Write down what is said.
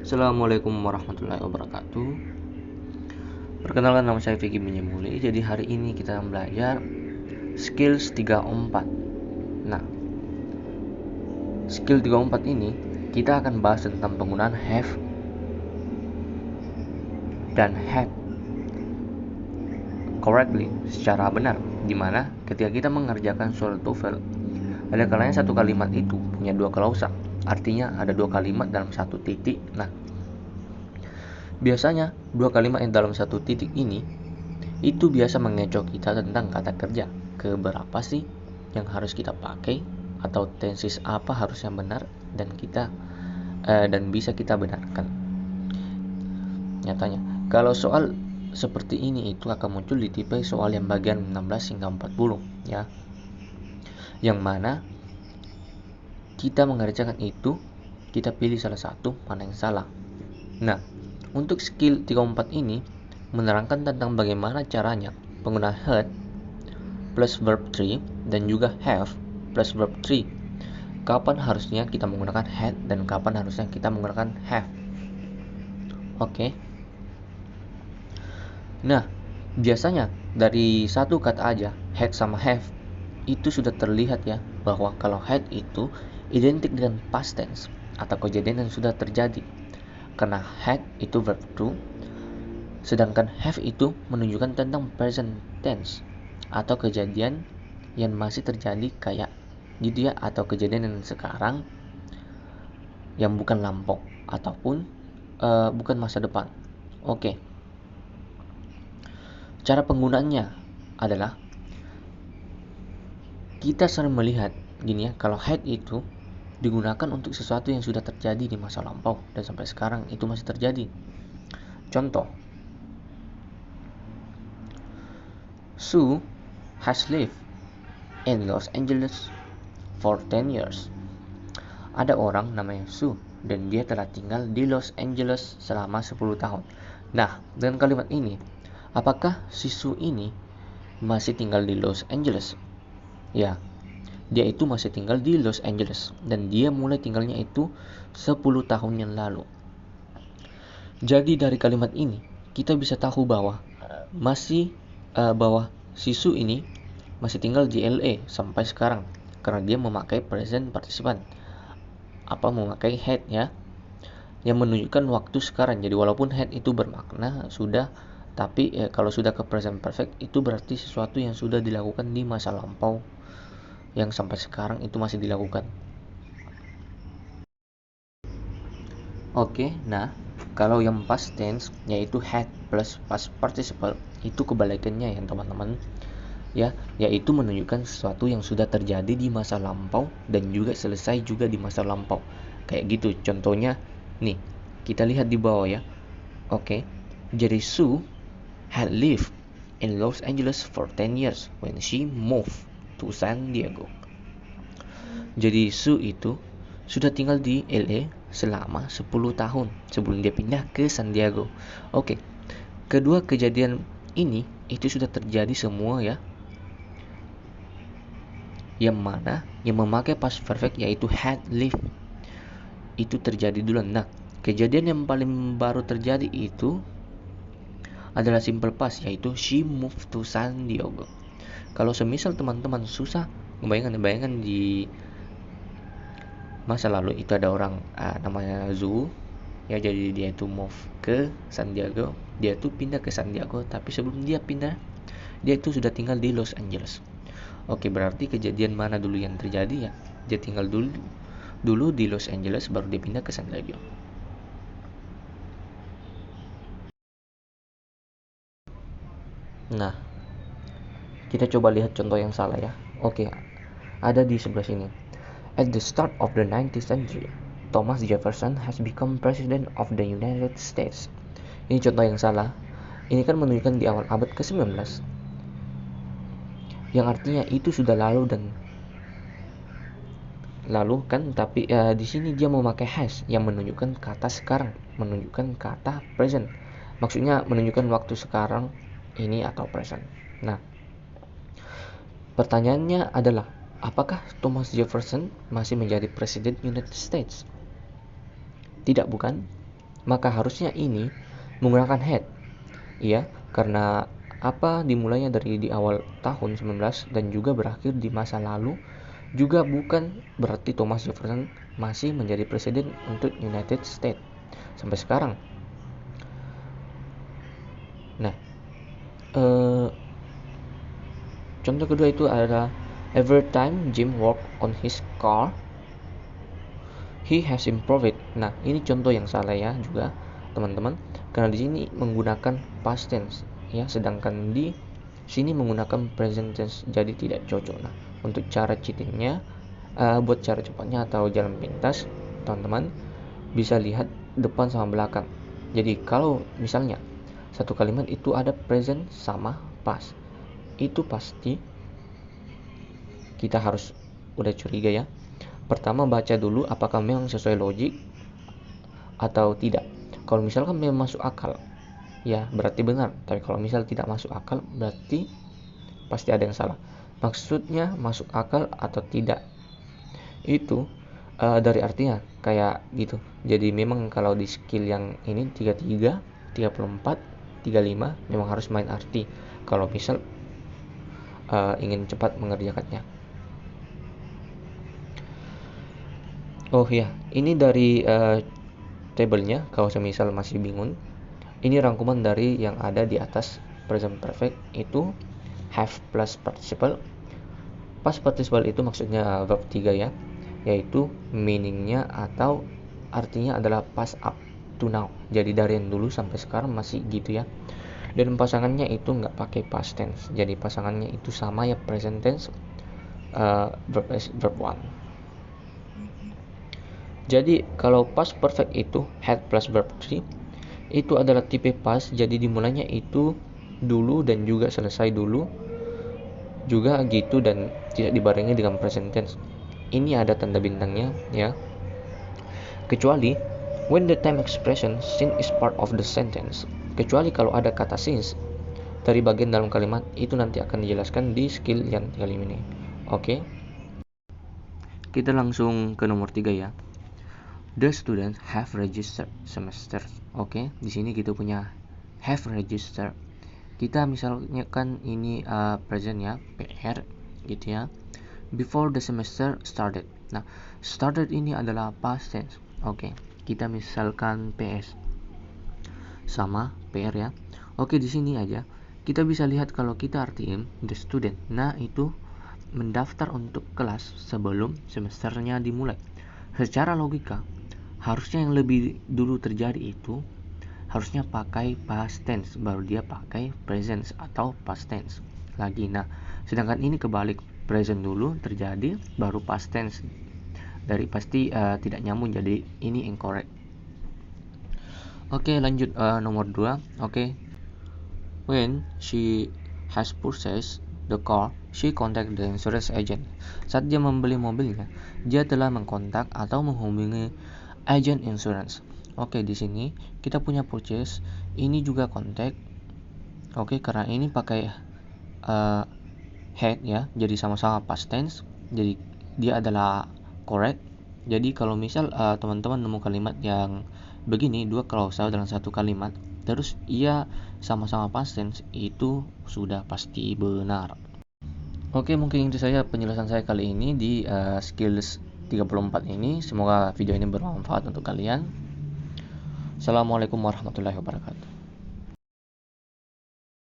Assalamualaikum warahmatullahi wabarakatuh. Perkenalkan, nama saya Vicky Menyemuli. Jadi hari ini kita belajar skills 34. Nah, skill 34 ini kita akan bahas tentang penggunaan have dan had correctly, secara benar, dimana ketika kita mengerjakan suatu TOEFL, ada kalanya satu kalimat itu punya dua klausa. Artinya ada dua kalimat dalam satu titik. Nah, biasanya dua kalimat yang dalam satu titik ini itu biasa mengecoh kita tentang kata kerja. Keberapa sih yang harus kita pakai, atau tenses apa harus yang benar dan bisa kita benarkan. Nyatanya, kalau soal seperti ini itu akan muncul di tipe soal yang bagian 16 hingga 40 ya. Yang mana kita mengerjakan itu, kita pilih salah satu mana yang salah. Nah, untuk skill 34 ini menerangkan tentang bagaimana caranya penggunaan had plus verb 3 dan juga have plus verb 3. Kapan harusnya kita menggunakan had dan kapan harusnya kita menggunakan have. Oke. Nah, biasanya dari satu kata aja, had sama have, itu sudah terlihat ya, bahwa kalau had itu identik dengan past tense atau kejadian yang sudah terjadi. Karena had itu verb 2, sedangkan have itu menunjukkan tentang present tense atau kejadian yang masih terjadi kayak gitu ya, atau kejadian yang sekarang yang bukan lampau ataupun bukan masa depan. Oke. Cara penggunaannya adalah kita sering melihat gini ya, kalau had itu digunakan untuk sesuatu yang sudah terjadi di masa lampau dan sampai sekarang itu masih terjadi. Contoh, Sue has lived in Los Angeles for 10 years. Ada orang namanya Sue dan dia telah tinggal di Los Angeles selama 10 tahun. Nah, dengan kalimat ini, apakah si Sue ini masih tinggal di Los Angeles? Ya, dia itu masih tinggal di Los Angeles dan dia mulai tinggalnya itu 10 tahun yang lalu. Jadi dari kalimat ini kita bisa tahu bahwa bahwa si Sue ini masih tinggal di LA sampai sekarang karena dia memakai present participle, memakai had ya, yang menunjukkan waktu sekarang. Jadi walaupun had itu bermakna sudah, tapi kalau sudah ke present perfect itu berarti sesuatu yang sudah dilakukan di masa lampau yang sampai sekarang itu masih dilakukan. Oke, nah kalau yang past tense yaitu had plus past participle itu kebalikannya ya teman-teman ya, yaitu menunjukkan sesuatu yang sudah terjadi di masa lampau dan juga selesai juga di masa lampau. Kayak gitu contohnya nih, kita lihat di bawah ya. Oke, jadi Sue had lived in Los Angeles for 10 years when she moved to San Diego. Jadi Sue itu sudah tinggal di LA selama 10 tahun sebelum dia pindah ke San Diego. Oke, kedua kejadian ini itu sudah terjadi semua ya, yang mana yang memakai past perfect yaitu had lived itu terjadi duluan. Nah, kejadian yang paling baru terjadi itu adalah simple past yaitu she moved to San Diego. Kalau semisal teman-teman susah bayangkan di masa lalu itu ada orang namanya Zu ya, jadi dia itu move ke San Diego, dia tuh pindah ke San Diego, tapi sebelum dia pindah dia itu sudah tinggal di Los Angeles. Oke, berarti kejadian mana dulu yang terjadi ya, dia tinggal dulu di Los Angeles baru dia pindah ke San Diego. Nah, kita coba lihat contoh yang salah ya. Oke, ada di sebelah sini. At the start of the 19th century, Thomas Jefferson has become president of the United States. Ini contoh yang salah. Ini kan menunjukkan di awal abad ke-19, yang artinya itu sudah lalu kan, tapi di sini dia memakai has yang menunjukkan kata sekarang, menunjukkan kata present. Maksudnya menunjukkan waktu sekarang ini atau present. Nah, pertanyaannya adalah, apakah Thomas Jefferson masih menjadi presiden United States? Tidak, bukan. maka harusnya ini menggunakan had, ya, karena dimulainya dari di awal tahun 19 dan juga berakhir di masa lalu, juga bukan berarti Thomas Jefferson masih menjadi presiden untuk United States sampai sekarang. Nah, contoh kedua itu adalah every time Jim worked on his car, he has improved. Nah, ini contoh yang salah ya juga, teman-teman, karena di sini menggunakan past tense ya, sedangkan di sini menggunakan present tense, jadi tidak cocok. Nah, untuk cara cheatingnya, buat cara cepatnya atau jalan pintas, teman-teman bisa lihat depan sama belakang. Jadi kalau misalnya satu kalimat itu ada present sama past, itu pasti kita harus udah curiga ya. Pertama, baca dulu apakah memang sesuai logik atau tidak. Kalau misalkan memang masuk akal, ya berarti benar. Tapi kalau misal tidak masuk akal, berarti pasti ada yang salah. Maksudnya masuk akal atau tidak itu dari artinya kayak gitu. Jadi memang kalau di skill yang ini 33, 34, 35 memang harus main arti kalau misal ingin cepat mengerjakannya. Oh ya, ini dari tabelnya kalau semisal masih bingung. Ini rangkuman dari yang ada di atas present perfect itu have plus participle. Past participle itu maksudnya verb 3 ya, yaitu meaningnya atau artinya adalah past up to now. Jadi dari yang dulu sampai sekarang masih gitu ya. Dan pasangannya itu nggak pakai past tense. Jadi pasangannya itu sama ya, present tense, verb 1. Jadi kalau past perfect itu had plus verb 3 itu adalah tipe past, jadi dimulainya itu dulu dan juga selesai dulu juga gitu, dan tidak dibarengi dengan present tense. Ini ada tanda bintangnya ya. Kecuali when the time expression since is part of the sentence. Kecuali kalau ada kata since dari bagian dalam kalimat, itu nanti akan dijelaskan di skill yang kali ini. Oke. Kita langsung ke nomor 3 ya. The students have registered semester. Oke, di sini kita punya have registered. Kita misalnya kan ini present ya, PR gitu ya. Before the semester started. Nah, started ini adalah past tense. Oke, kita misalkan PS sama PR ya. Oke, di sini aja kita bisa lihat kalau kita artiin the student. Nah, itu mendaftar untuk kelas sebelum semesternya dimulai. Secara logika, harusnya yang lebih dulu terjadi itu harusnya pakai past tense, baru dia pakai present atau past tense lagi. Nah, sedangkan ini kebalik, present dulu terjadi baru past tense. Dari pasti tidak nyambung, jadi ini incorrect. Oke, lanjut nomor 2. Oke. When she has purchased the car, she contacted the insurance agent. Saat dia membeli mobilnya, dia telah mengkontak atau menghubungi agent insurance. Oke, di sini kita punya purchase, ini juga contact. Oke, karena ini pakai had ya, jadi sama-sama past tense, jadi dia adalah correct. Jadi kalau misal teman-teman nemu kalimat yang begini, dua klausal dalam satu kalimat, terus ia sama-sama past tense, itu sudah pasti benar. Oke, mungkin itu saja penjelasan saya kali ini di skills 34 ini. Semoga video ini bermanfaat untuk kalian. Assalamualaikum warahmatullahi wabarakatuh.